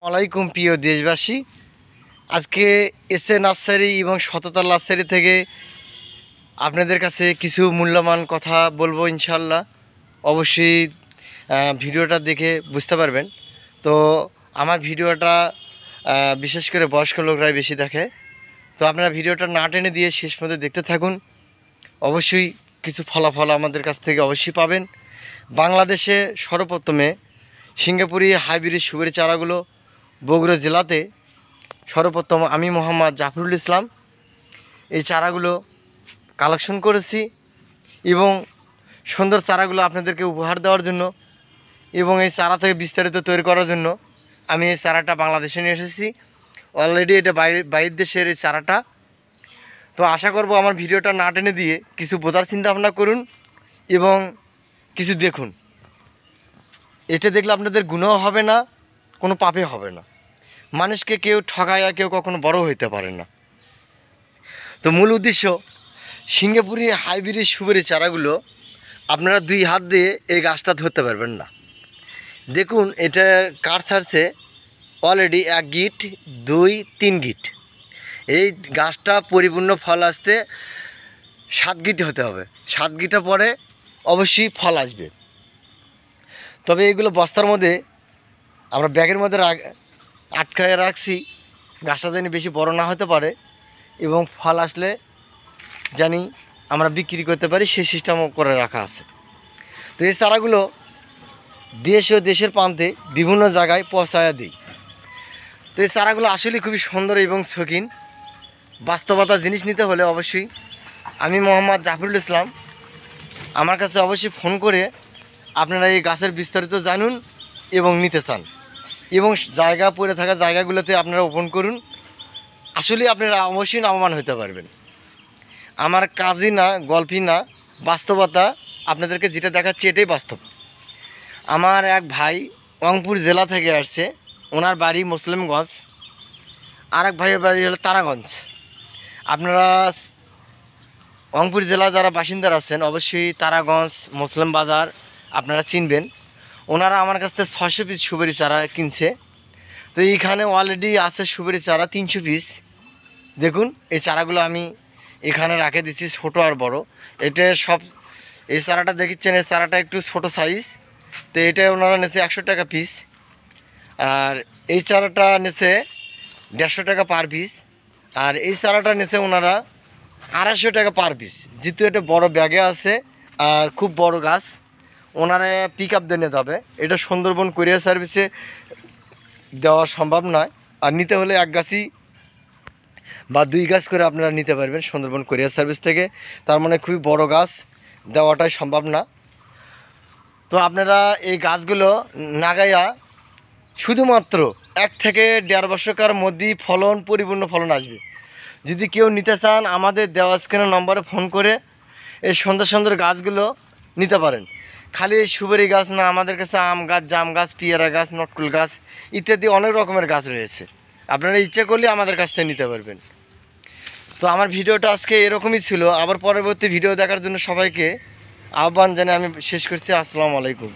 আলাইকুম প্রিয় দেশবাসী। আজকে এসএ নার্সারি এবং শততল নার্সারি থেকে আপনাদের কাছে কিছু মূল্যবান কথা বলবো ইনশাল্লাহ। অবশ্যই ভিডিওটা দেখে বুঝতে পারবেন। তো আমার ভিডিওটা বিশেষ করে বয়স্ক লোকরাই বেশি দেখে। তো আপনারা ভিডিওটা না টেনে দিয়ে শেষ পর্যন্ত দেখতে থাকুন। অবশ্যই কিছু ফলাফল আমাদের কাছ থেকে অবশ্যই পাবেন। বাংলাদেশে সর্বপ্রথমে সিঙ্গাপুরি হাইব্রিড সুপারি চারাগুলো বগুড়া জেলাতে সর্বপ্রথম আমি মোহাম্মদ জাফরুল ইসলাম এই চারাগুলো কালেকশন করেছি এবং সুন্দর চারাগুলো আপনাদেরকে উপহার দেওয়ার জন্য এবং এই চারা থেকে বিস্তারিত তৈরি করার জন্য আমি এই চারাটা বাংলাদেশে নিয়ে এসেছি। অলরেডি এটা বাইরের দেশের এই চারাটা। তো আশা করব আমার ভিডিওটা না টেনে দিয়ে কিছু বোঝার চিন্তা ভাবনা করুন এবং কিছু দেখুন। এটা দেখলে আপনাদের গুণও হবে না, কোনো পাপে হবে না। মানুষকে কেউ ঠকায়, কেউ কখনো বড় হইতে পারে না। তো মূল উদ্দেশ্য, সিঙ্গাপুরি হাইব্রিড সুপারি চারাগুলো আপনারা দুই হাত দিয়ে এই গাছটা ধরতে পারবেন না। দেখুন এটা কাঠ ছাড়ছে অলরেডি 1 গিট 2 3 গিট। এই গাছটা পরিপূর্ণ ফল আসতে 7 গিট হতে হবে। 7 গিটের পরে অবশ্যই ফল আসবে। তবে এগুলো বস্তার মধ্যে আমরা ব্যাগের মধ্যে আটকায় রাখছি, গাছটা যেন বেশি বড় না হতে পারে এবং ফল আসলে জানি আমরা বিক্রি করতে পারি, সেই সিস্টেমও করে রাখা আছে। তো এই চারাগুলো দেশ ও দেশের প্রান্তে বিভিন্ন জায়গায় পৌঁছায়া দিই। তো এই চারাগুলো আসলে খুবই সুন্দর এবং শৌখিন। বাস্তবতা জিনিস নিতে হলে অবশ্যই আমি মোহাম্মদ জাফরুল ইসলাম, আমার কাছে অবশ্যই ফোন করে আপনারা এই গাছের বিস্তারিত জানুন এবং নিতে চান এবং জায়গা পড়ে থাকা জায়গাগুলোতে আপনারা ওপেন করুন। আসলে আপনারা অবশ্যই লাভবান হতে পারবেন। আমার কাজই না, গল্পই না, বাস্তবতা আপনাদেরকে যেটা দেখাচ্ছি এটাই বাস্তব। আমার এক ভাই রংপুর জেলা থেকে আসছে, ওনার বাড়ি মুসলিমগঞ্জ, আর এক ভাইয়ের বাড়ি হলো তারাগঞ্জ। আপনারা রংপুর জেলা যারা বাসিন্দার আছেন অবশ্যই তারাগঞ্জ মুসলিম বাজার আপনারা চিনবেন। ওনারা আমার কাছ থেকে 600 পিস সুপারি চারা কিনছে। তো এইখানে অলরেডি আছে সুপারি চারা 300 পিস। দেখুন এই চারাগুলো আমি এখানে রাখে দিচ্ছি, ছোট আর বড়। এটা সব এই চারাটা দেখিচ্ছেন, এই চারাটা একটু ছোট সাইজ। তো এটা ওনারা নিয়েছে 100 টাকা পিস, আর এই চারাটা নিয়েছে 150 টাকা পার পিস, আর এই চারাটা নিয়েছে ওনারা 250 টাকা পার পিস। যেহেতু এটা বড় ব্যাগে আছে আর খুব বড় গাছ, ওনারা পিক আপ দিয়ে নিতে হবে। এটা সুন্দরবন কুরিয়ার সার্ভিসে দেওয়া সম্ভব নয়, আর নিতে হলে 1 গাছই বা 2 গাছ করে আপনারা নিতে পারবেন সুন্দরবন কুরিয়ার সার্ভিস থেকে। তার মানে খুবই বড় গাছ দেওয়াটাই সম্ভব না। তো আপনারা এই গাছগুলো নাগাইয়া শুধুমাত্র 1 থেকে 1.5 বছরকার মধ্যেই ফলন, পরিপূর্ণ ফলন আসবে। যদি কেউ নিতে চান আমাদের দেওয়া স্ক্রিনের নম্বরে ফোন করে এই সুন্দর সুন্দর গাছগুলো নিতে পারেন। খালি সুপারি গাছ না, আমাদের কাছে আম গাছ, জাম গাছ, পেয়ারা গাছ, নটকুল গাছ ইত্যাদি অনেক রকমের গাছ রয়েছে। আপনারা ইচ্ছে করলে আমাদের কাছ থেকে নিতে পারবেন। তো আমার ভিডিওটা আজকে এরকমই ছিল। আবার পরবর্তী ভিডিও দেখার জন্য সবাইকে আহ্বান জানিয়ে আমি শেষ করছি। আসসালামু আলাইকুম।